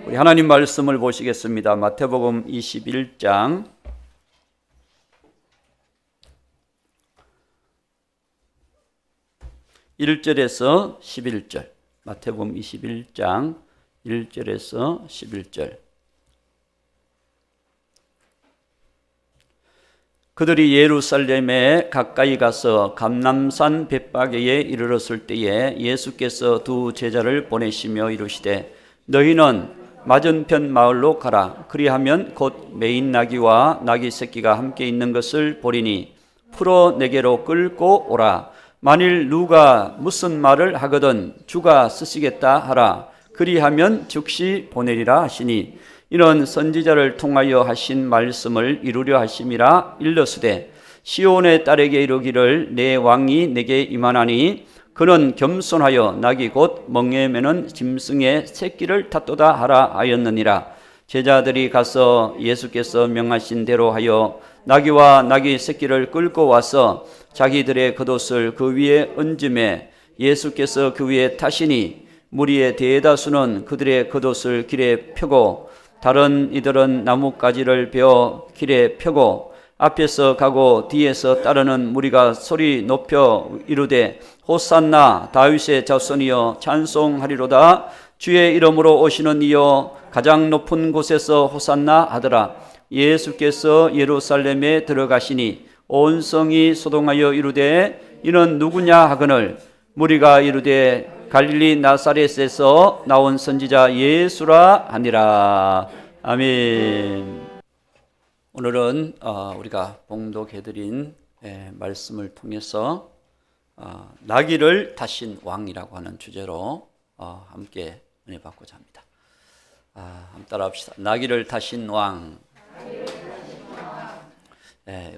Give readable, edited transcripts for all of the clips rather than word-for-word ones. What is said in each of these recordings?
우리 하나님 말씀을 보시겠습니다. 마태복음 21장 1절에서 11절. 마태복음 21장 1절에서 11절. 그들이 예루살렘에 가까이 가서 감람산 벳바게에 이르렀을 때에 예수께서 두 제자를 보내시며 이르시되 너희는 맞은편 마을로 가라. 그리하면 곧 매인 나귀와 나귀 새끼가 함께 있는 것을 보리니 풀어 내게로 끌고 오라. 만일 누가 무슨 말을 하거든 주가 쓰시겠다 하라. 그리하면 즉시 보내리라 하시니 이런 선지자를 통하여 하신 말씀을 이루려 하심이라. 일러스되 시온의 딸에게 이르기를 내 왕이 내게 임하나니 그는 겸손하여 나귀 곧 멍에 매는 짐승의 새끼를 탔도다 하라 하였느니라. 제자들이 가서 예수께서 명하신 대로 하여 나귀와 나귀 새끼를 끌고 와서 자기들의 겉옷을 그 위에 얹음에 예수께서 그 위에 타시니 무리의 대다수는 그들의 겉옷을 길에 펴고 다른 이들은 나뭇가지를 베어 길에 펴고 앞에서 가고 뒤에서 따르는 무리가 소리 높여 이르되 호산나 다윗의 자손이여 찬송하리로다. 주의 이름으로 오시는 이여 가장 높은 곳에서 호산나 하더라. 예수께서 예루살렘에 들어가시니 온 성이 소동하여 이르되 이는 누구냐 하거늘 무리가 이르되 갈릴리 나사렛에서 나온 선지자 예수라 하니라. 아멘. 오늘은 우리가 봉독해드린 말씀을 통해서 나귀를 타신 왕이라고 하는 주제로 함께 은혜 받고자 합니다. 한번 따라합시다. 나귀를 타신 왕.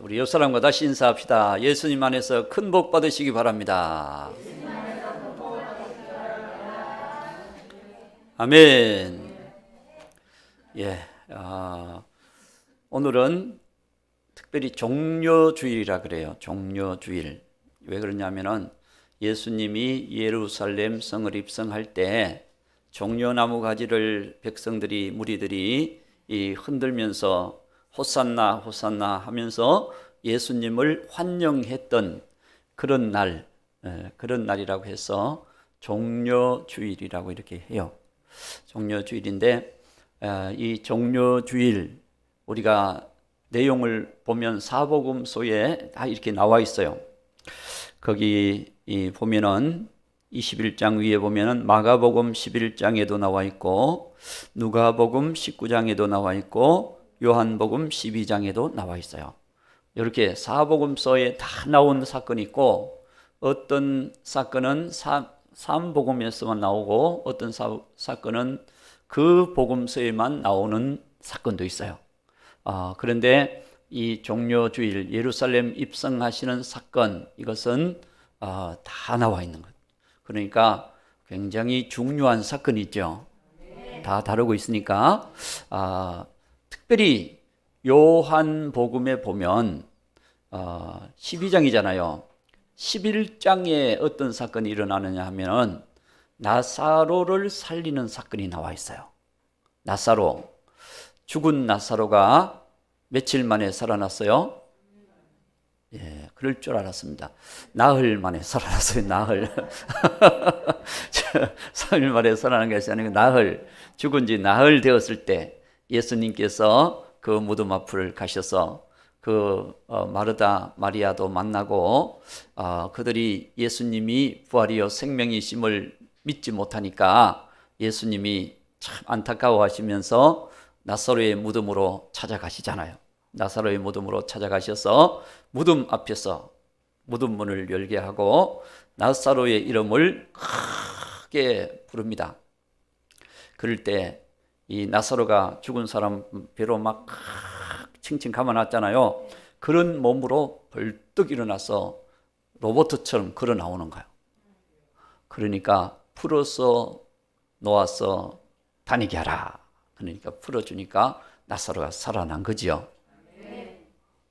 우리 옆 사람과 다시 인사합시다. 예수님 안에서 큰 복 받으시기 바랍니다. 아멘. 오늘은 특별히 종려주일이라 그래요. 종려주일. 왜 그러냐면은 예수님이 예루살렘 성을 입성할 때 종려나무 가지를 백성들이 무리들이 흔들면서 호산나 호산나 하면서 예수님을 환영했던 그런 날, 그런 날이라고 해서 종려주일이라고 이렇게 해요. 종려주일인데 이 종려주일 우리가 내용을 보면 사복음서에 다 이렇게 나와 있어요. 거기 보면은 21장 위에 보면은 마가복음 11장에도 나와 있고 누가복음 19장에도 나와 있고 요한복음 12장에도 나와 있어요. 이렇게 사복음서에 다 나온 사건이 있고 어떤 사건은 삼복음에서만 나오고 어떤 사건은 그 복음서에만 나오는 사건도 있어요. 그런데 이 종려주일 예루살렘 입성하시는 사건 이것은 다 나와 있는 것. 그러니까 굉장히 중요한 사건이죠. 다 다루고 있으니까 특별히 요한복음에 보면 12장이잖아요. 11장에 어떤 사건이 일어나느냐 하면 나사로를 살리는 사건이 나와 있어요. 나사로, 죽은 나사로가 며칠 만에 살아났어요? 그럴 줄 알았습니다. 나흘 만에 살아났어요. 나흘. 3일 만에 살아난 것이 아니고 나흘. 죽은 지 나흘 되었을 때 예수님께서 그 무덤 앞을 가셔서 마르다 마리아도 만나고 그들이 예수님이 부활이요 생명이심을 믿지 못하니까 예수님이 참 안타까워하시면서 나사로의 무덤으로 찾아가시잖아요. 나사로의 무덤으로 찾아가셔서 무덤 앞에서 무덤 문을 열게 하고 나사로의 이름을 크게 부릅니다. 그럴 때 이 나사로가 죽은 사람 배로 막 칭칭 감아놨잖아요. 그런 몸으로 벌떡 일어나서 로봇처럼 걸어 나오는 거예요. 그러니까 풀어서 놓아서 다니게 하라. 그러니까 풀어주니까 나사로가 살아난 거지요.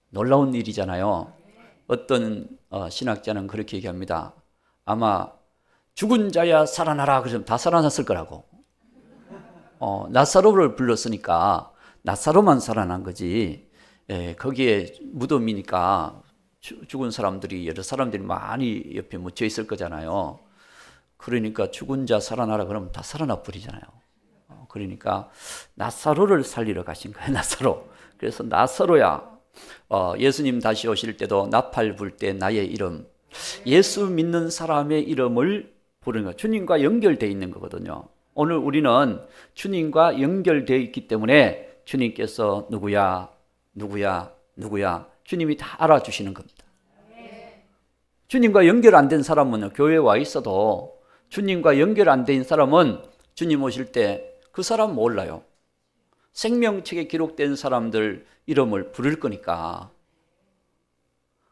놀라운 일이잖아요. 어떤 신학자는 그렇게 얘기합니다. 아마 죽은 자야 살아나라 그러면 다 살아났을 거라고. 나사로를 불렀으니까 나사로만 살아난 거지. 거기에 무덤이니까 죽은 사람들이, 여러 사람들이 많이 옆에 묻혀 있을 거잖아요. 그러니까 죽은 자 살아나라 그러면 다 살아나 버리잖아요. 그러니까 나사로를 살리러 가신 거예요. 나사로. 그래서 나사로야, 예수님 다시 오실 때도 나팔 불 때 나의 이름, 예수 믿는 사람의 이름을 부르는 거예요. 주님과 연결되어 있는 거거든요. 오늘 우리는 주님과 연결되어 있기 때문에 주님께서 누구야, 누구야, 누구야, 주님이 다 알아주시는 겁니다. 주님과 연결 안 된 사람은 교회에 와 있어도, 주님과 연결 안 된 사람은 주님 오실 때 그 사람 몰라요. 생명책에 기록된 사람들 이름을 부를 거니까.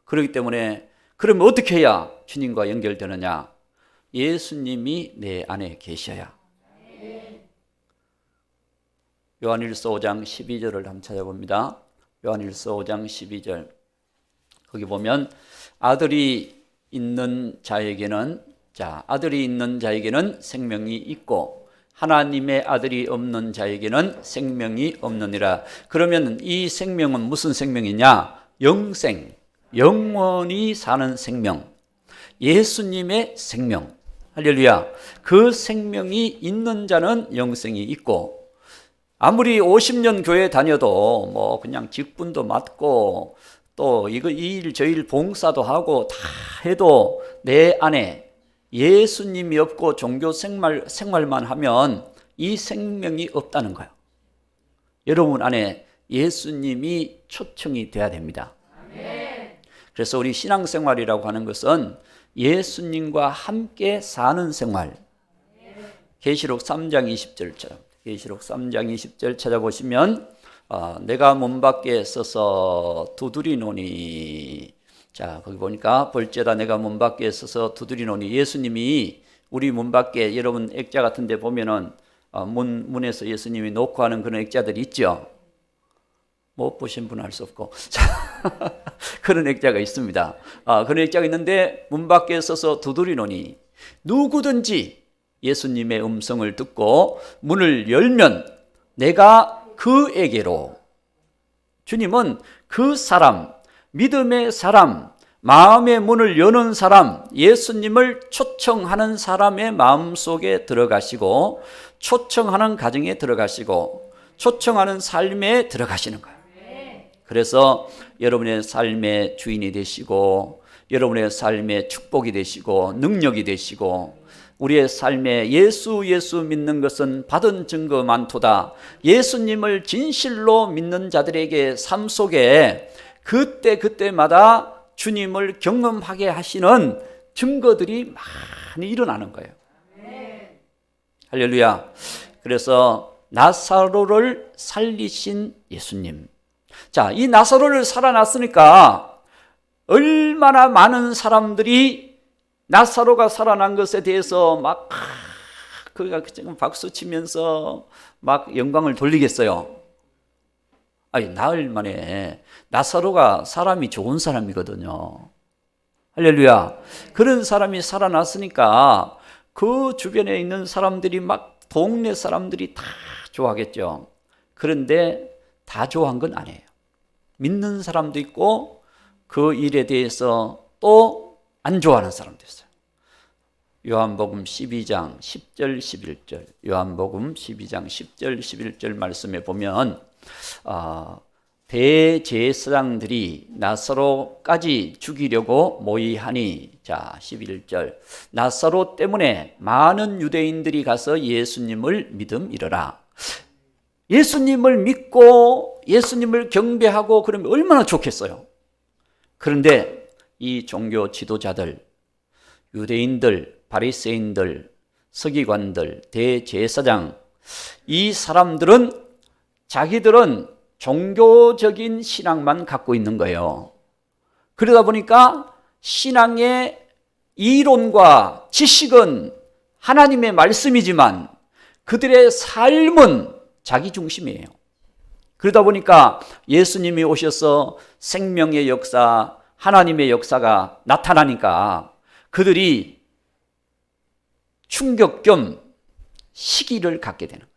그렇기 때문에 그러면 어떻게 해야 주님과 연결되느냐? 예수님이 내 안에 계셔야. 요한일서 5장 12절을 한번 찾아봅니다. 요한일서 5장 12절. 거기 보면 아들이 있는 자에게는 생명이 있고 하나님의 아들이 없는 자에게는 생명이 없느니라. 그러면 이 생명은 무슨 생명이냐? 영생, 영원히 사는 생명, 예수님의 생명. 할렐루야. 그 생명이 있는 자는 영생이 있고, 아무리 50년 교회 다녀도 뭐 그냥 직분도 맡고 또 이 일 저 일 봉사도 하고 다 해도 내 안에 예수님이 없고 종교 생활만 하면 이 생명이 없다는 거예요. 여러분 안에 예수님이 초청이 돼야 됩니다. 그래서 우리 신앙생활이라고 하는 것은 예수님과 함께 사는 생활. 계시록 3장 20절처럼, 계시록 3장 20절 찾아보시면 내가 문 밖에 서서 두드리노니, 자, 거기 보니까 볼지어다 내가 문 밖에 서서 두드리노니, 예수님이 우리 문 밖에, 여러분 액자 같은 데 보면은 문에서 예수님이 놓고 하는 그런 액자들이 있죠. 못 보신 분은 알 수 없고. 자, 그런 액자가 있습니다. 그런 액자가 있는데 문 밖에 서서 두드리노니, 누구든지 예수님의 음성을 듣고 문을 열면 내가 그에게로, 주님은 그 사람, 믿음의 사람, 마음의 문을 여는 사람, 예수님을 초청하는 사람의 마음속에 들어가시고, 초청하는 가정에 들어가시고, 초청하는 삶에 들어가시는 거예요. 그래서 여러분의 삶의 주인이 되시고, 여러분의 삶의 축복이 되시고, 능력이 되시고, 우리의 삶에 예수 믿는 것은 받은 증거 많도다. 예수님을 진실로 믿는 자들에게 삶 속에 그때마다 주님을 경험하게 하시는 증거들이 많이 일어나는 거예요. 할렐루야. 그래서 나사로를 살리신 예수님. 자, 이 나사로를 살아났으니까 얼마나 많은 사람들이 나사로가 살아난 것에 대해서 막 그가 지금 박수 치면서 막 영광을 돌리겠어요. 아니, 나흘 만에. 나사로가 사람이 좋은 사람이거든요. 할렐루야. 그런 사람이 살아났으니까 그 주변에 있는 사람들이 막, 동네 사람들이 다 좋아하겠죠. 그런데 다 좋아한 건 아니에요. 믿는 사람도 있고 그 일에 대해서 또 안 좋아하는 사람도 있어요. 요한복음 12장 10절 11절, 요한복음 12장 10절 11절 말씀에 보면 대제사장들이 나사로까지 죽이려고 모의하니, 자 11절, 나사로 때문에 많은 유대인들이 가서 예수님을 믿음이러라. 예수님을 믿고 예수님을 경배하고 그러면 얼마나 좋겠어요. 그런데 이 종교 지도자들, 유대인들, 바리새인들, 서기관들, 대제사장, 이 사람들은 자기들은 종교적인 신앙만 갖고 있는 거예요. 그러다 보니까 신앙의 이론과 지식은 하나님의 말씀이지만 그들의 삶은 자기 중심이에요. 그러다 보니까 예수님이 오셔서 생명의 역사, 하나님의 역사가 나타나니까 그들이 충격 겸 시기를 갖게 되는 거예요.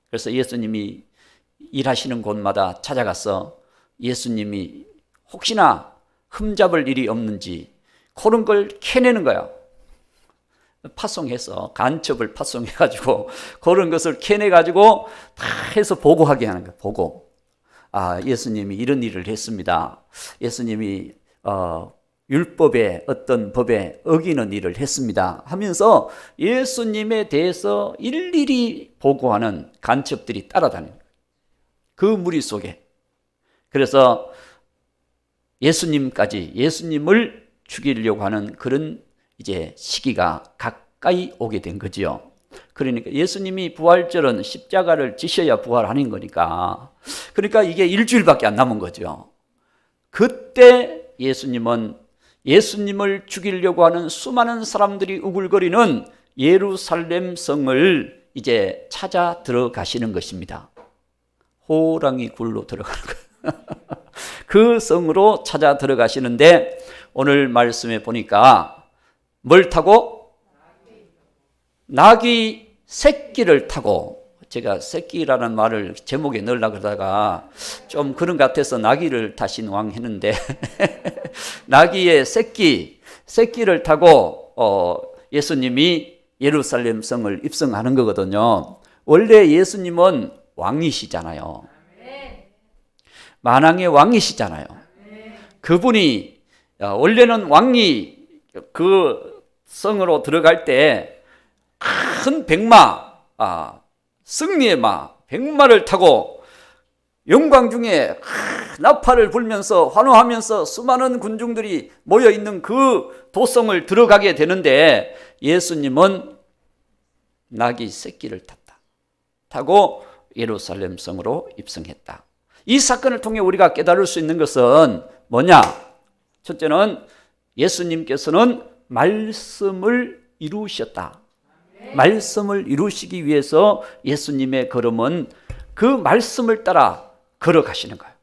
그래서 예수님이 일하시는 곳마다 찾아가서 예수님이 혹시나 흠잡을 일이 없는지 그런 걸 캐내는 거야. 파송해서 간첩을 파송해가지고 그런 것을 캐내가지고 다 해서 보고하게 하는 거야. 보고. 아, 예수님이 이런 일을 했습니다. 예수님이 율법의 어떤 법에 어기는 일을 했습니다 하면서 예수님에 대해서 일일이 보고하는 간첩들이 따라다니는 거예요. 그 무리 속에. 그래서 예수님을 죽이려고 하는 그런 이제 시기가 가까이 오게 된 거지요. 그러니까 예수님이 부활절은 십자가를 지셔야 부활하는 거니까. 그러니까 이게 일주일밖에 안 남은 거죠. 그때 예수님을 죽이려고 하는 수많은 사람들이 우글거리는 예루살렘 성을 이제 찾아 들어가시는 것입니다. 호랑이 굴로 들어가는 거예요. 그 성으로 찾아 들어가시는데 오늘 말씀에 보니까 뭘 타고? 나귀 새끼를 타고. 제가 새끼라는 말을 제목에 넣으려고 그러다가 좀 그런 것 같아서 나귀를 타신 왕 했는데 나귀의 새끼를 타고 예수님이 예루살렘 성을 입성하는 거거든요. 원래 예수님은 왕이시잖아요. 만왕의 왕이시잖아요. 그분이 원래는 왕이 그 성으로 들어갈 때 큰 백마, 승리의 마, 백마를 타고 영광 중에 나팔을 불면서 환호하면서 수많은 군중들이 모여있는 그 도성을 들어가게 되는데 예수님은 나귀 새끼를 타고 예루살렘 성으로 입성했다. 이 사건을 통해 우리가 깨달을 수 있는 것은 뭐냐? 첫째는 예수님께서는 말씀을 이루셨다. 말씀을 이루시기 위해서 예수님의 걸음은 그 말씀을 따라 걸어가시는 거예요.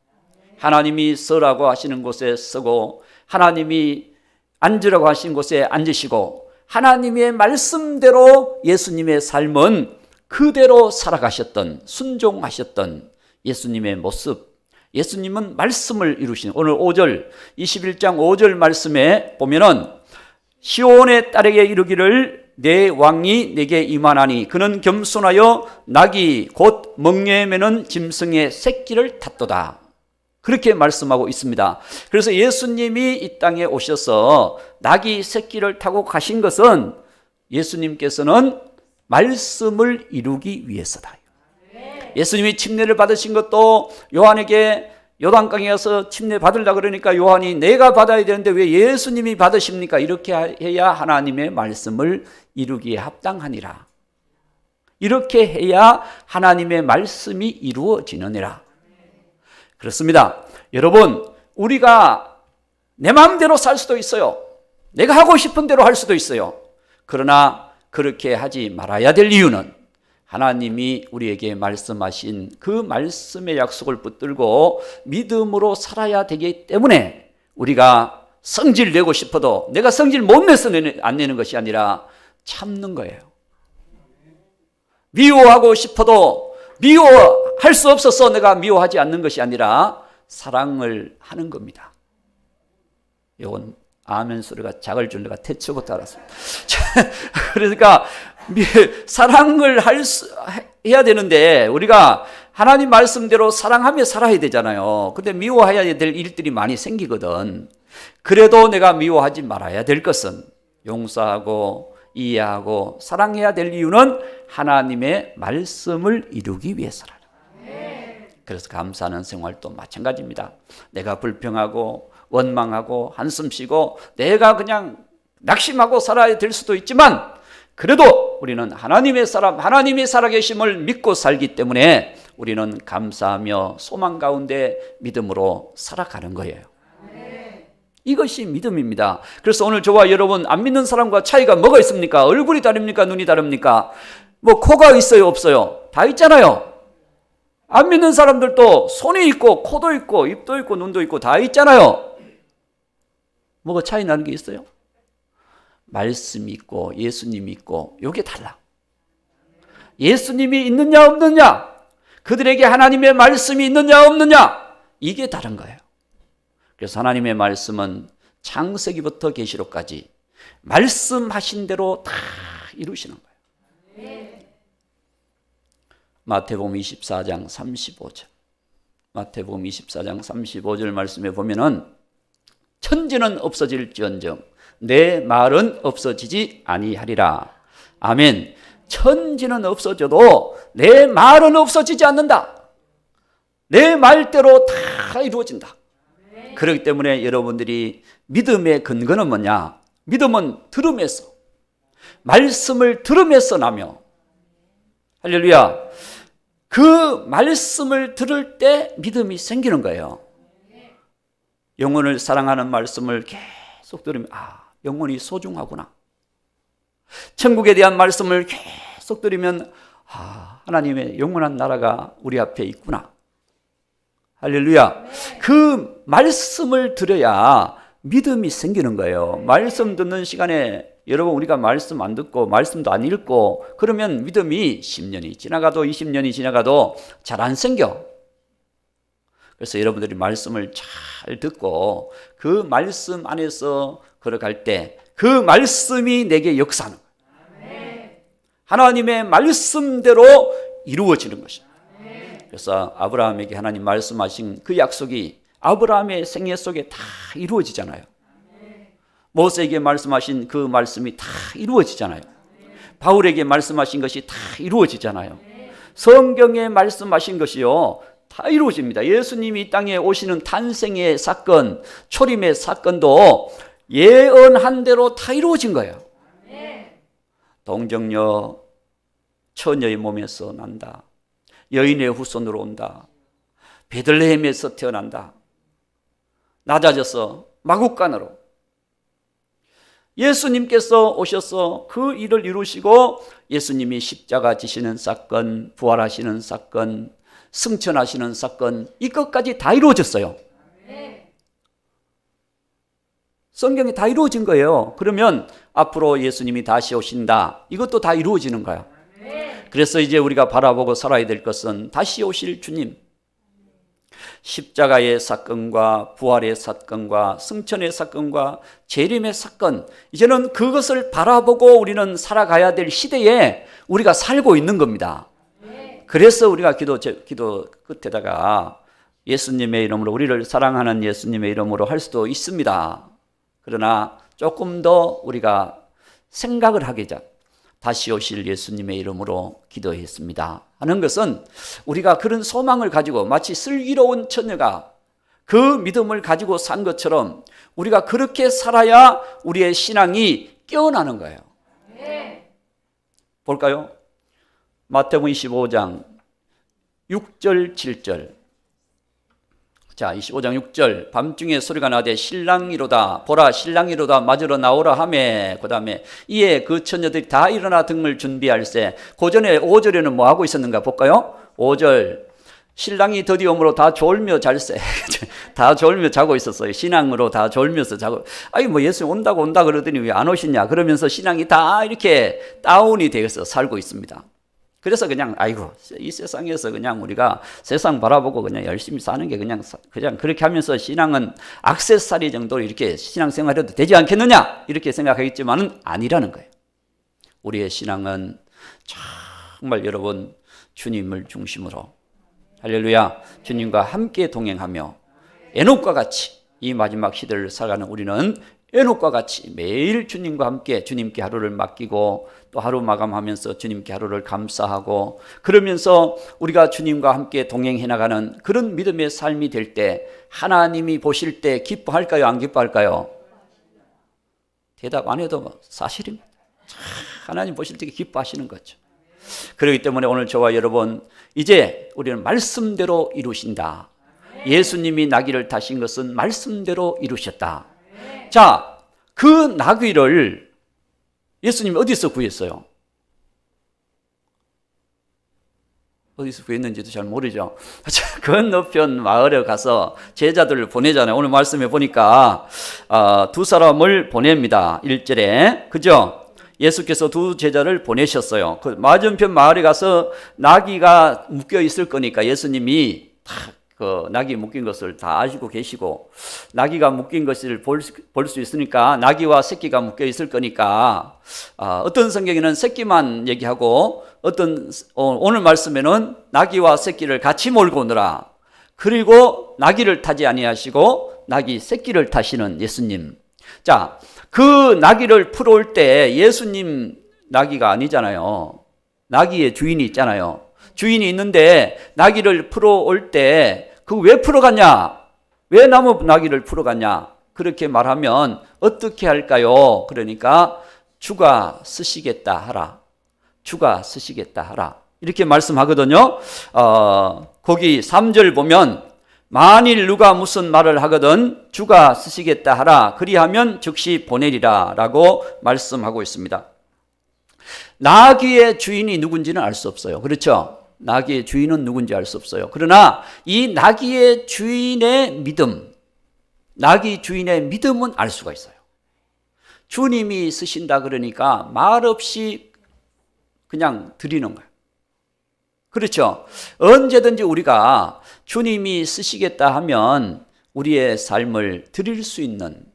하나님이 서라고 하시는 곳에 서고 하나님이 앉으라고 하신 곳에 앉으시고 하나님의 말씀대로 예수님의 삶은 그대로 살아가셨던, 순종하셨던 예수님의 모습. 예수님은 말씀을 이루신, 오늘 5절 21장 5절 말씀에 보면은 시온의 딸에게 이르기를 내 왕이 내게 임하나니 그는 겸손하여 나귀 곧 멍에에 매는 짐승의 새끼를 탔도다. 그렇게 말씀하고 있습니다. 그래서 예수님이 이 땅에 오셔서 나귀 새끼를 타고 가신 것은 예수님께서는 말씀을 이루기 위해서다. 예수님이 침례를 받으신 것도 요한에게 요단강에 가서 침례 받으려고 그러니까 요한이 내가 받아야 되는데 왜 예수님이 받으십니까? 이렇게 해야 하나님의 말씀을 이루기에 합당하니라. 이렇게 해야 하나님의 말씀이 이루어지느니라. 그렇습니다. 여러분, 우리가 내 마음대로 살 수도 있어요. 내가 하고 싶은 대로 할 수도 있어요. 그러나 그렇게 하지 말아야 될 이유는 하나님이 우리에게 말씀하신 그 말씀의 약속을 붙들고 믿음으로 살아야 되기 때문에 우리가 성질 내고 싶어도 내가 성질 못 내서 안 내는 것이 아니라 참는 거예요. 미워하고 싶어도 미워할 수 없어서 내가 미워하지 않는 것이 아니라 사랑을 하는 겁니다. 이건 아멘 소리가 작을 줄 내가 태초부터 알았습니다. 그러니까 사랑을 해야 되는데 우리가 하나님 말씀대로 사랑하며 살아야 되잖아요. 근데 미워해야 될 일들이 많이 생기거든. 그래도 내가 미워하지 말아야 될 것은 용서하고 이해하고 사랑해야 될 이유는 하나님의 말씀을 이루기 위해서라. 그래서 감사하는 생활도 마찬가지입니다. 내가 불평하고 원망하고 한숨 쉬고 내가 그냥 낙심하고 살아야 될 수도 있지만 그래도 우리는 하나님의 사람, 하나님이 살아계심을 믿고 살기 때문에 우리는 감사하며 소망 가운데 믿음으로 살아가는 거예요. 이것이 믿음입니다. 그래서 오늘 저와 여러분 안 믿는 사람과 차이가 뭐가 있습니까? 얼굴이 다릅니까? 눈이 다릅니까? 뭐 코가 있어요? 없어요? 다 있잖아요. 안 믿는 사람들도 손이 있고 코도 있고 입도 있고 눈도 있고 다 있잖아요. 뭐가 차이 나는 게 있어요? 말씀이 있고 예수님이 있고 이게 달라. 예수님이 있느냐 없느냐 그들에게 하나님의 말씀이 있느냐 없느냐, 이게 다른 거예요. 그래서 하나님의 말씀은 창세기부터 계시록까지 말씀하신 대로 다 이루시는 거예요. 마태복음 24장 35절, 마태복음 24장 35절 말씀에 보면은 천지는 없어질지언정 내 말은 없어지지 아니하리라. 아멘. 천지는 없어져도 내 말은 없어지지 않는다. 내 말대로 다 이루어진다. 그렇기 때문에 여러분들이 믿음의 근거는 뭐냐? 믿음은 들음에서, 말씀을 들음에서 나며, 할렐루야, 그 말씀을 들을 때 믿음이 생기는 거예요. 영혼을 사랑하는 말씀을 계속 들으면 영혼이 소중하구나. 천국에 대한 말씀을 계속 들으면 하나님의 영원한 나라가 우리 앞에 있구나. 할렐루야. 그 말씀을 들어야 믿음이 생기는 거예요. 말씀 듣는 시간에 여러분, 우리가 말씀 안 듣고 말씀도 안 읽고 그러면 믿음이 10년이 지나가도 20년이 지나가도 잘 안 생겨. 그래서 여러분들이 말씀을 잘 듣고 그 말씀 안에서 걸어갈 때 그 말씀이 내게 역사하는 거예요. 하나님의 말씀대로 이루어지는 것입니다. 그래서 아브라함에게 하나님 말씀하신 그 약속이 아브라함의 생애 속에 다 이루어지잖아요. 모세에게 말씀하신 그 말씀이 다 이루어지잖아요. 바울에게 말씀하신 것이 다 이루어지잖아요. 성경에 말씀하신 것이요 다 이루어집니다. 예수님이 이 땅에 오시는 탄생의 사건, 초림의 사건도 예언한 대로 다 이루어진 거예요. 동정녀 처녀의 몸에서 난다. 여인의 후손으로 온다. 베들레헴에서 태어난다. 낮아져서 마국간으로 예수님께서 오셔서 그 일을 이루시고 예수님이 십자가 지시는 사건, 부활하시는 사건, 승천하시는 사건, 이것까지 다 이루어졌어요. 성경이 다 이루어진 거예요. 그러면 앞으로 예수님이 다시 오신다. 이것도 다 이루어지는 거야. 그래서 이제 우리가 바라보고 살아야 될 것은 다시 오실 주님, 십자가의 사건과 부활의 사건과 승천의 사건과 재림의 사건, 이제는 그것을 바라보고 우리는 살아가야 될 시대에 우리가 살고 있는 겁니다. 그래서 우리가 기도 끝에다가 예수님의 이름으로, 우리를 사랑하는 예수님의 이름으로 할 수도 있습니다. 그러나 조금 더 우리가 생각을 하게 자, 다시 오실 예수님의 이름으로 기도했습니다 하는 것은 우리가 그런 소망을 가지고 마치 슬기로운 처녀가 그 믿음을 가지고 산 것처럼 우리가 그렇게 살아야 우리의 신앙이 깨어나는 거예요. 볼까요? 마태복음 25장 6절 7절. 자, 25장 6절. 밤중에 소리가 나되 신랑이로다, 보라 신랑이로다, 맞으러 나오라 하매, 그 다음에 이에 그 처녀들이 다 일어나 등을 준비할세. 그 전에 5절에는 뭐 하고 있었는가 볼까요? 5절. 신랑이 드디어므로 다 졸며 잘세. 다 졸며 자고 있었어요. 신앙으로 다 졸면서 자고. 뭐 예수 온다 그러더니 왜 안 오시냐 그러면서 신앙이 다 이렇게 다운이 되어서 살고 있습니다. 그래서 그냥 이 세상에서 그냥 우리가 세상 바라보고 그냥 열심히 사는 게 그냥 그렇게 하면서 신앙은 액세서리 정도로 이렇게 신앙생활해도 되지 않겠느냐 이렇게 생각하겠지만은 아니라는 거예요. 우리의 신앙은 정말 여러분 주님을 중심으로, 할렐루야, 주님과 함께 동행하며 에녹과 같이 이 마지막 시대를 살아가는 우리는 에녹과 같이 매일 주님과 함께 주님께 하루를 맡기고 또 하루 마감하면서 주님께 하루를 감사하고 그러면서 우리가 주님과 함께 동행해 나가는 그런 믿음의 삶이 될 때 하나님이 보실 때 기뻐할까요? 안 기뻐할까요? 대답 안 해도 사실입니다. 하나님 보실 때 기뻐하시는 거죠. 그렇기 때문에 오늘 저와 여러분, 이제 우리는 말씀대로 이루신다. 예수님이 나귀를 타신 것은 말씀대로 이루셨다. 자, 그 나귀를 예수님이 어디서 구했어요? 어디서 구했는지도 잘 모르죠. 건너편 마을에 가서 제자들을 보내잖아요. 오늘 말씀에 보니까 두 사람을 보냅니다. 1절에. 그죠? 예수께서 두 제자를 보내셨어요. 그 맞은편 마을에 가서 나귀가 묶여 있을 거니까 예수님이 그 나귀 묶인 것을 다 아시고 계시고, 나귀가 묶인 것을 볼 수 있으니까, 나귀와 새끼가 묶여 있을 거니까, 어떤 성경에는 새끼만 얘기하고, 오늘 말씀에는 나귀와 새끼를 같이 몰고 오느라, 그리고 나귀를 타지 아니하시고 나귀 새끼를 타시는 예수님. 자, 그 나귀를 풀어올 때 예수님 나귀가 아니잖아요. 나귀의 주인이 있잖아요. 주인이 있는데 나귀를 풀어올 때 그 왜 풀어갔냐? 왜 나무 나귀를 풀어갔냐? 그렇게 말하면 어떻게 할까요? 그러니까 주가 쓰시겠다 하라. 주가 쓰시겠다 하라. 이렇게 말씀하거든요. 거기 3절 보면 만일 누가 무슨 말을 하거든 주가 쓰시겠다 하라. 그리하면 즉시 보내리라 라고 말씀하고 있습니다. 나귀의 주인이 누군지는 알 수 없어요. 그렇죠? 나귀의 주인은 누군지 알 수 없어요. 그러나 이 나귀의 주인의 믿음, 나귀 주인의 믿음은 알 수가 있어요. 주님이 쓰신다 그러니까 말없이 그냥 드리는 거예요. 그렇죠? 언제든지 우리가 주님이 쓰시겠다 하면 우리의 삶을 드릴 수 있는,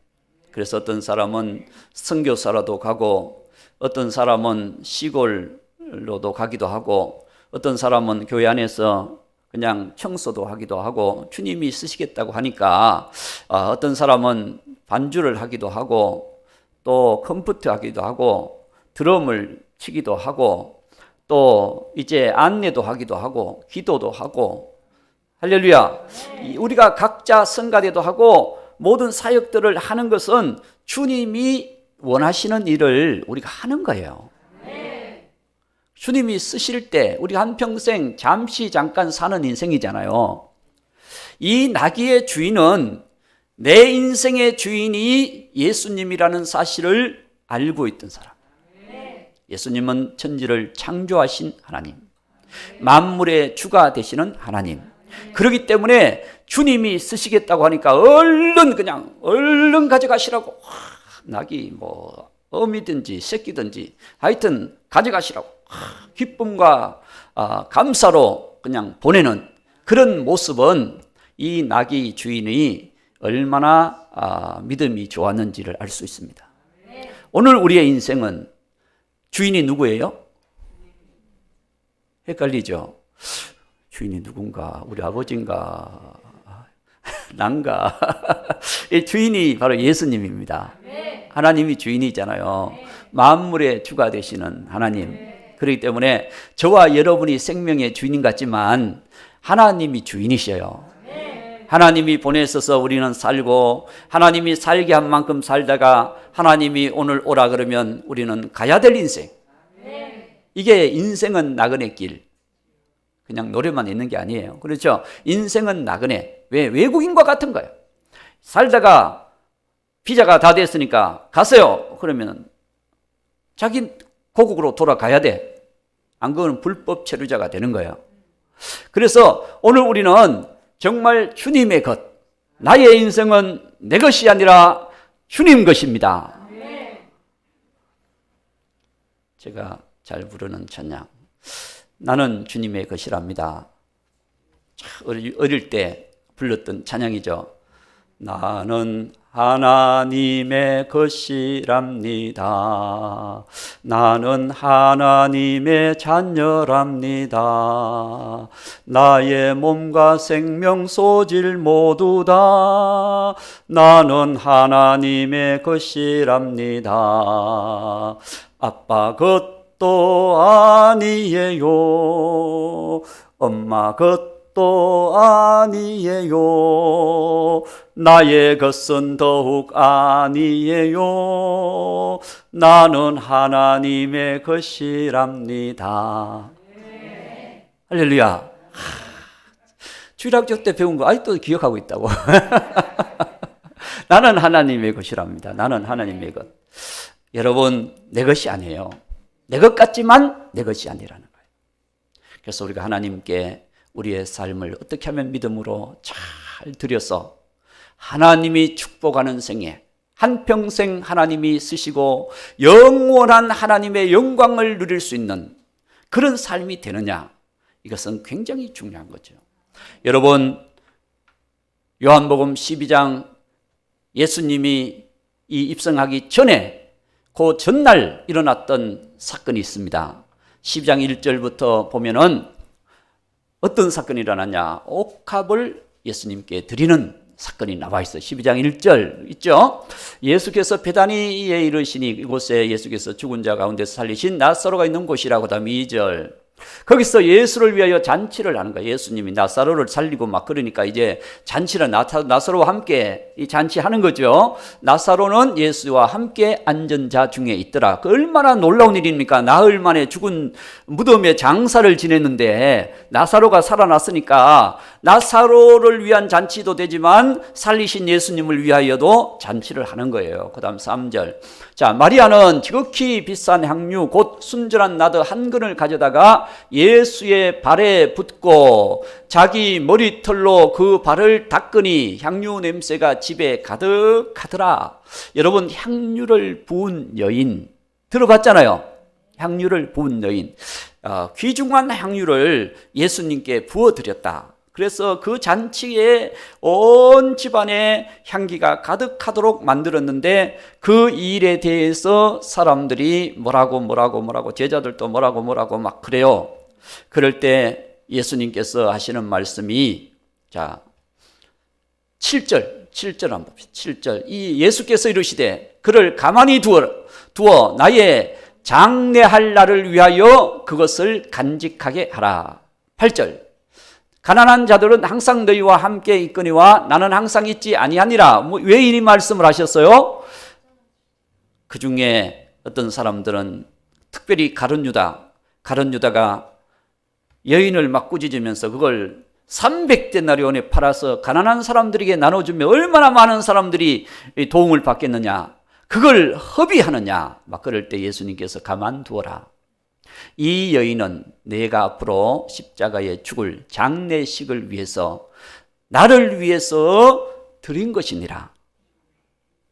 그래서 어떤 사람은 선교사라도 가고, 어떤 사람은 시골로도 가기도 하고, 어떤 사람은 교회 안에서 그냥 청소도 하기도 하고, 주님이 쓰시겠다고 하니까 어떤 사람은 반주를 하기도 하고, 또 컴퓨터 하기도 하고, 드럼을 치기도 하고, 또 이제 안내도 하기도 하고, 기도도 하고, 할렐루야. 우리가 각자 성가대도 하고 모든 사역들을 하는 것은 주님이 원하시는 일을 우리가 하는 거예요. 주님이 쓰실 때 우리가 한평생 잠깐 사는 인생이잖아요. 이 나귀의 주인은 내 인생의 주인이 예수님이라는 사실을 알고 있던 사람. 예수님은 천지를 창조하신 하나님, 만물의 주가 되시는 하나님. 그렇기 때문에 주님이 쓰시겠다고 하니까 얼른 가져가시라고. 나귀 어미든지 새끼든지 하여튼 가져가시라고 기쁨과 감사로 그냥 보내는 그런 모습은 이 나귀 주인이 얼마나 믿음이 좋았는지를 알 수 있습니다. 오늘 우리의 인생은 주인이 누구예요? 헷갈리죠? 주인이 누군가? 우리 아버지인가? 난가? 이 주인이 바로 예수님입니다. 하나님이 주인이잖아요. 만물의 주가 되시는 하나님. 그렇기 때문에 저와 여러분이 생명의 주인 같지만 하나님이 주인이셔요. 하나님이 보내셔서 우리는 살고, 하나님이 살게 한 만큼 살다가 하나님이 오늘 오라 그러면 우리는 가야 될 인생. 이게 인생은 나그네 길. 그냥 노래만 있는 게 아니에요. 그렇죠? 인생은 나그네. 왜? 외국인과 같은 거예요. 살다가 비자가 다 됐으니까 가세요. 그러면 자기 고국으로 돌아가야 돼. 안 그러면 불법 체류자가 되는 거예요. 그래서 오늘 우리는 정말 주님의 것, 나의 인생은 내 것이 아니라 주님 것입니다. 제가 잘 부르는 찬양, 나는 주님의 것이랍니다. 어릴 때 불렀던 찬양이죠. 나는 하나님의 것이랍니다. 나는 하나님의 자녀랍니다. 나의 몸과 생명 소질 모두 다 나는 하나님의 것이랍니다. 아빠 것도 아니에요. 엄마 것도 아니에요. 나의 것은 더욱 아니에요. 나는 하나님의 것이랍니다. 할렐루야. 주일학교 때 배운 거 아직도 기억하고 있다고. 나는 하나님의 것이랍니다. 나는 하나님의 것. 여러분, 내 것이 아니에요. 내 것 같지만 내 것이 아니라는 거예요. 그래서 우리가 하나님께 우리의 삶을 어떻게 하면 믿음으로 잘 드려서 하나님이 축복하는 생애, 한평생 하나님이 쓰시고 영원한 하나님의 영광을 누릴 수 있는 그런 삶이 되느냐, 이것은 굉장히 중요한 거죠. 여러분, 요한복음 12장 예수님이 이 입성하기 전에 그 전날 일어났던 사건이 있습니다. 12장 1절부터 보면은 어떤 사건이 일어났냐, 옥합을 예수님께 드리는 사건이 나와 있어요. 12장 1절 있죠. 예수께서 베다니에 이르시니 이곳에 예수께서 죽은 자 가운데서 살리신 나사로가 있는 곳이라고. 다음 2절, 거기서 예수를 위하여 잔치를 하는 거예요. 예수님이 나사로를 살리고 막 그러니까 이제 잔치를 나사로와 함께 이 잔치하는 거죠. 나사로는 예수와 함께 앉은 자 중에 있더라. 그 얼마나 놀라운 일입니까? 나흘 만에 죽은 무덤에 장사를 지냈는데 나사로가 살아났으니까 나사로를 위한 잔치도 되지만 살리신 예수님을 위하여도 잔치를 하는 거예요. 그 다음 3절, 자, 마리아는 지극히 비싼 향유 곧 순전한 나드 한 근을 가져다가 예수의 발에 붓고 자기 머리털로 그 발을 닦으니 향유 냄새가 집에 가득하더라. 여러분, 향유를 부은 여인 들어봤잖아요. 향유를 부은 여인, 귀중한 향유를 예수님께 부어드렸다. 그래서 그 잔치에 온 집안에 향기가 가득하도록 만들었는데 그 일에 대해서 사람들이 뭐라고 제자들도 뭐라고 막 그래요. 그럴 때 예수님께서 하시는 말씀이, 자, 7절 한번 봅시다. 7절, 이 예수께서 이르시되 그를 가만히 두어 나의 장례할 날을 위하여 그것을 간직하게 하라. 8절, 가난한 자들은 항상 너희와 함께 있거니와 나는 항상 있지 아니하니라. 왜 이 말씀을 하셨어요? 그 중에 어떤 사람들은, 특별히 가룟 유다가 여인을 막 꾸짖으면서 그걸 300데나리온에 팔아서 가난한 사람들에게 나눠주면 얼마나 많은 사람들이 도움을 받겠느냐, 그걸 허비하느냐, 막 그럴 때 예수님께서 가만두어라. 이 여인은 내가 앞으로 십자가에 죽을 장례식을 위해서 나를 위해서 드린 것이니라.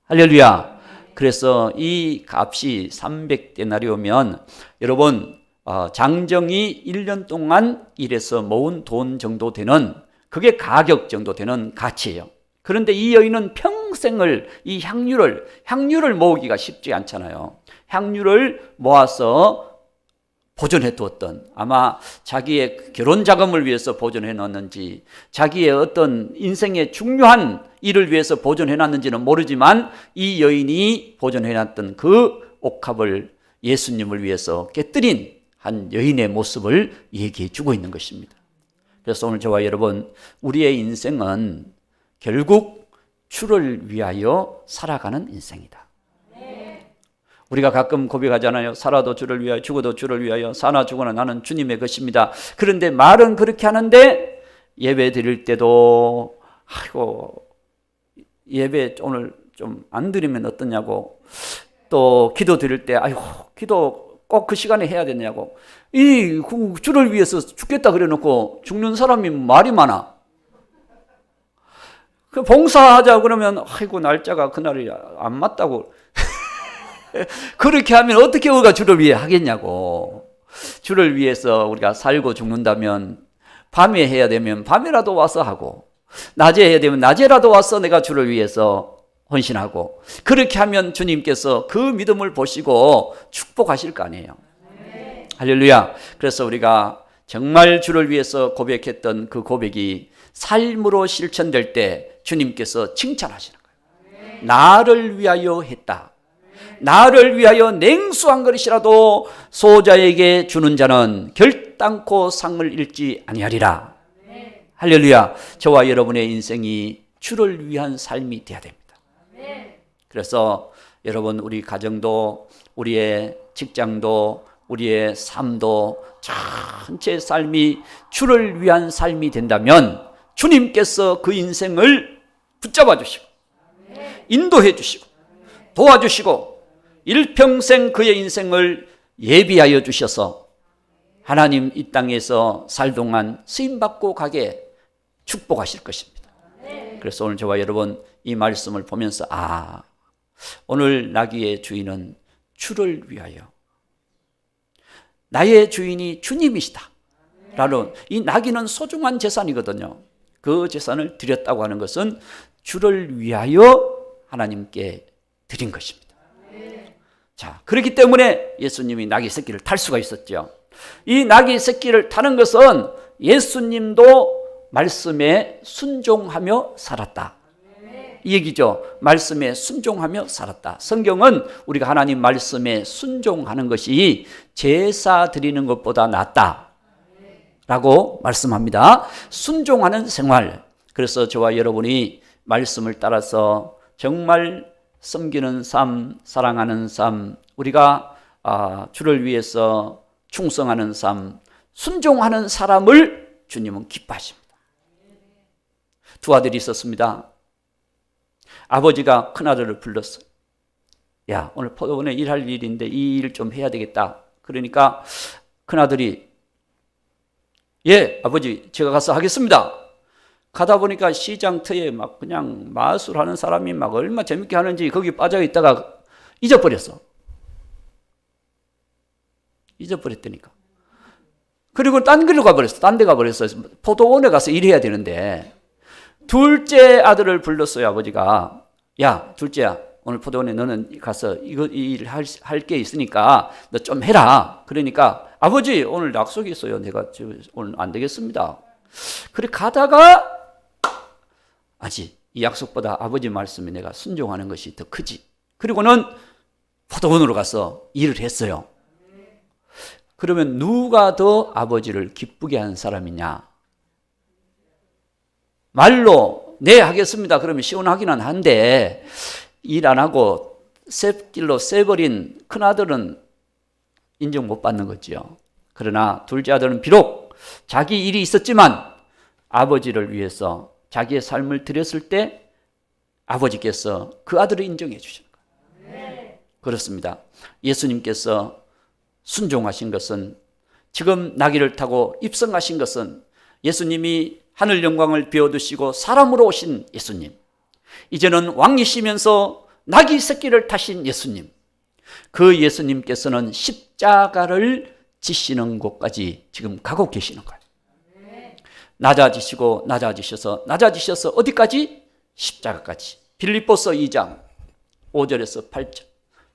할렐루야. 그래서 이 값이 300데나리오면 여러분, 장정이 1년 동안 일해서 모은 돈 정도 되는, 그게 가격 정도 되는 가치예요. 그런데 이 여인은 평생을 이 향유를 모으기가 쉽지 않잖아요. 향유를 모아서 보존해 두었던, 아마 자기의 결혼 자금을 위해서 보존해 놨는지 자기의 어떤 인생의 중요한 일을 위해서 보존해 놨는지는 모르지만 이 여인이 보존해 놨던 그 옥합을 예수님을 위해서 깨뜨린 한 여인의 모습을 얘기해 주고 있는 것입니다. 그래서 오늘 저와 여러분, 우리의 인생은 결국 주를 위하여 살아가는 인생이다. 우리가 가끔 고백하잖아요. 살아도 주를 위하여, 죽어도 주를 위하여, 사나 죽어나 나는 주님의 것입니다. 그런데 말은 그렇게 하는데 예배 드릴 때도 아이고 예배 오늘 좀 안 드리면 어떠냐고, 또 기도 드릴 때 아이고 기도 꼭 그 시간에 해야 되냐고, 이 주를 위해서 죽겠다 그래놓고 죽는 사람이 말이 많아. 그 봉사하자 그러면 아이고 날짜가 그날이 안 맞다고. 그렇게 하면 어떻게 우리가 주를 위해 하겠냐고. 주를 위해서 우리가 살고 죽는다면 밤에 해야 되면 밤에라도 와서 하고, 낮에 해야 되면 낮에라도 와서 내가 주를 위해서 헌신하고, 그렇게 하면 주님께서 그 믿음을 보시고 축복하실 거 아니에요. 할렐루야. 그래서 우리가 정말 주를 위해서 고백했던 그 고백이 삶으로 실천될 때 주님께서 칭찬하시는 거예요. 나를 위하여 했다. 나를 위하여 냉수한 그릇이라도 소자에게 주는 자는 결단코 상을 잃지 아니하리라. 할렐루야. 저와 여러분의 인생이 주를 위한 삶이 되어야 됩니다. 그래서 여러분, 우리 가정도, 우리의 직장도, 우리의 삶도 전체 삶이 주를 위한 삶이 된다면 주님께서 그 인생을 붙잡아 주시고 인도해 주시고 도와주시고 일평생 그의 인생을 예비하여 주셔서 하나님 이 땅에서 살 동안 쓰임받고 가게 축복하실 것입니다. 그래서 오늘 저와 여러분 이 말씀을 보면서 오늘 나귀의 주인은 주를 위하여, 나의 주인이 주님이시다 라는, 이 나귀는 소중한 재산이거든요. 그 재산을 드렸다고 하는 것은 주를 위하여 하나님께 드린 것입니다. 자, 그렇기 때문에 예수님이 나귀 새끼를 탈 수가 있었죠. 이 나귀 새끼를 타는 것은 예수님도 말씀에 순종하며 살았다, 이 얘기죠. 말씀에 순종하며 살았다. 성경은 우리가 하나님 말씀에 순종하는 것이 제사 드리는 것보다 낫다 라고 말씀합니다. 순종하는 생활. 그래서 저와 여러분이 말씀을 따라서 정말 섬기는 삶, 사랑하는 삶, 우리가 주를 위해서 충성하는 삶, 순종하는 사람을 주님은 기뻐하십니다. 두 아들이 있었습니다. 아버지가 큰아들을 불렀어요. 야, 오늘 포도원에 일할 일인데 이 일 좀 해야 되겠다. 그러니까 큰아들이, 예, 아버지, 제가 가서 하겠습니다. 가다 보니까 시장터에 막 그냥 마술하는 사람이 막 얼마나 재밌게 하는지 거기 빠져 있다가 잊어버렸어. 잊어버렸다니까. 그리고 딴 길로 가버렸어. 딴 데 가버렸어요. 포도원에 가서 일해야 되는데. 둘째 아들을 불렀어요, 아버지가. 야, 둘째야, 오늘 포도원에 너는 가서 이 일 할 게 있으니까 너 좀 해라. 그러니까 아버지, 오늘 약속이 있어요. 내가 오늘 안 되겠습니다. 그래 가다가 아직 이 약속보다 아버지 말씀에 내가 순종하는 것이 더 크지. 그리고는 포도원으로 가서 일을 했어요. 그러면 누가 더 아버지를 기쁘게 한 사람이냐? 말로 네 하겠습니다 그러면 시원하기는 한데 일 안 하고 쇳길로 쎄버린 큰아들은 인정 못 받는 거죠. 그러나 둘째 아들은 비록 자기 일이 있었지만 아버지를 위해서 자기의 삶을 드렸을 때 아버지께서 그 아들을 인정해 주시는 거예요. 그렇습니다. 예수님께서 순종하신 것은, 지금 나귀를 타고 입성하신 것은 예수님이 하늘 영광을 비워두시고 사람으로 오신 예수님, 이제는 왕이시면서 나귀 새끼를 타신 예수님, 그 예수님께서는 십자가를 지시는 곳까지 지금 가고 계시는 거예요. 낮아지셔서 어디까지? 십자가까지. 빌립보서 2장 5절에서 8절.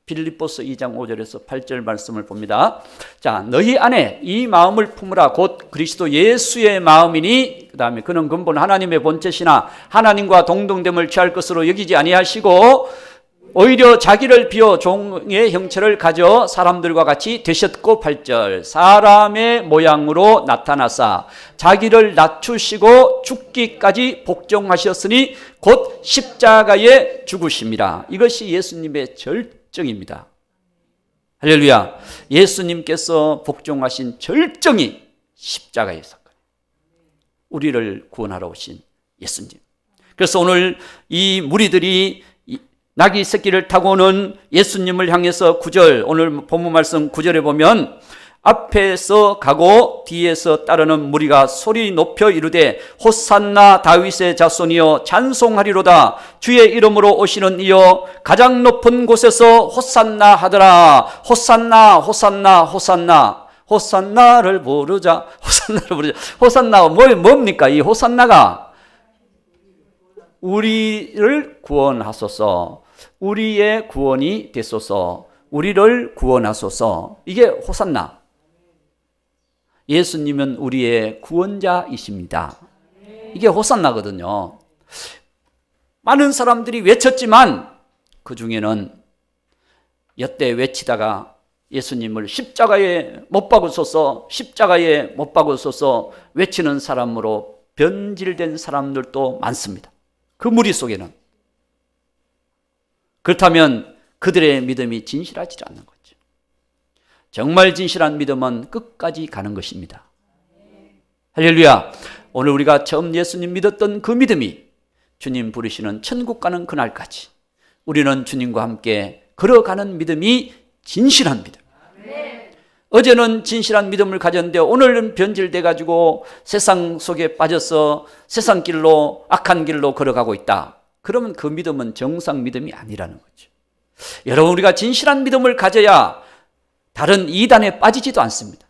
빌립보서 2장 5절에서 8절 말씀을 봅니다. 자, 너희 안에 이 마음을 품으라. 곧 그리스도 예수의 마음이니, 그 다음에 그는 근본 하나님의 본체시나 하나님과 동등됨을 취할 것으로 여기지 아니하시고 오히려 자기를 비워 종의 형체를 가져 사람들과 같이 되셨고, 8절, 사람의 모양으로 나타나사 자기를 낮추시고 죽기까지 복종하셨으니 곧 십자가에 죽으심이라. 이것이 예수님의 절정입니다. 할렐루야. 예수님께서 복종하신 절정이 십자가의 사건, 우리를 구원하러 오신 예수님. 그래서 오늘 이 무리들이 나귀 새끼를 타고는 예수님을 향해서 9절, 오늘 본문 말씀 9절에 보면 앞에서 가고 뒤에서 따르는 무리가 소리 높여 이르되 호산나 다윗의 자손이여 찬송하리로다. 주의 이름으로 오시는 이여 가장 높은 곳에서 호산나 하더라. 호산나 호산나 호산나. 호산나를 부르자. 호산나가 뭡니까? 이 호산나가 우리를 구원하소서, 우리의 구원이 되소서, 우리를 구원하소서. 이게 호산나. 예수님은 우리의 구원자이십니다. 이게 호산나거든요. 많은 사람들이 외쳤지만 그 중에는 여태 외치다가 예수님을 십자가에 못 박으소서, 십자가에 못 박으소서 외치는 사람으로 변질된 사람들도 많습니다. 그 무리 속에는. 그렇다면 그들의 믿음이 진실하지 않는 거죠. 정말 진실한 믿음은 끝까지 가는 것입니다. 할렐루야. 오늘 우리가 처음 예수님 믿었던 그 믿음이 주님 부르시는 천국 가는 그날까지 우리는 주님과 함께 걸어가는 믿음이 진실한 믿음. 어제는 진실한 믿음을 가졌는데 오늘은 변질돼 가지고 세상 속에 빠져서 세상 길로, 악한 길로 걸어가고 있다. 그러면 그 믿음은 정상 믿음이 아니라는 거죠. 여러분, 우리가 진실한 믿음을 가져야 다른 이단에 빠지지도 않습니다.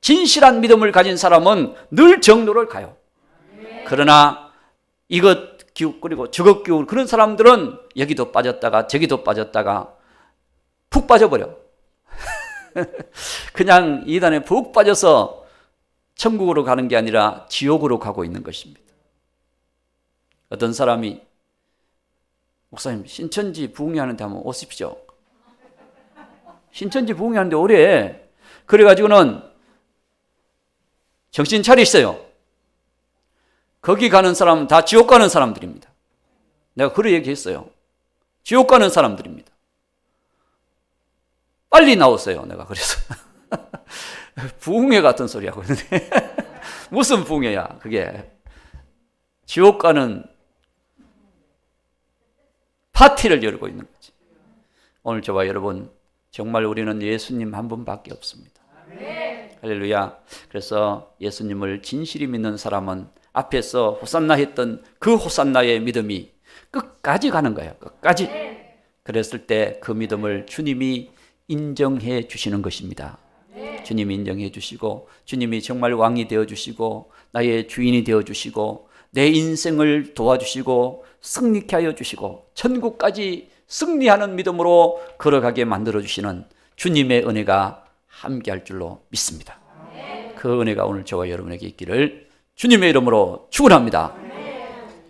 진실한 믿음을 가진 사람은 늘 정로를 가요. 그러나 이것 기웃거리고 저것 기웃 그런 사람들은 여기도 빠졌다가 저기도 빠졌다가 푹 빠져버려. 그냥 이단에 푹 빠져서 천국으로 가는 게 아니라 지옥으로 가고 있는 것입니다. 어떤 사람이 목사님 신천지 부흥회하는데 한번 오십시오. 신천지 부흥회하는데 오래. 그래가지고는 정신 차리세요. 거기 가는 사람은 다 지옥 가는 사람들입니다. 내가 그런 얘기했어요. 지옥 가는 사람들입니다. 빨리 나오세요. 내가 그래서 부흥회 같은 소리 하고 있는데 무슨 부흥회야 그게. 지옥 가는 파티를 열고 있는 거지. 오늘 저와 여러분, 정말 우리는 예수님 한 분밖에 없습니다. 할렐루야. 그래서 예수님을 진실히 믿는 사람은 앞에서 호산나 했던 그 호산나의 믿음이 끝까지 가는 거예요. 끝까지. 그랬을 때 그 믿음을 주님이 인정해 주시는 것입니다. 주님이 인정해 주시고, 주님이 정말 왕이 되어 주시고, 나의 주인이 되어 주시고, 내 인생을 도와주시고 승리케 하여 주시고 천국까지 승리하는 믿음으로 걸어가게 만들어 주시는 주님의 은혜가 함께할 줄로 믿습니다. 그 은혜가 오늘 저와 여러분에게 있기를 주님의 이름으로 축원합니다.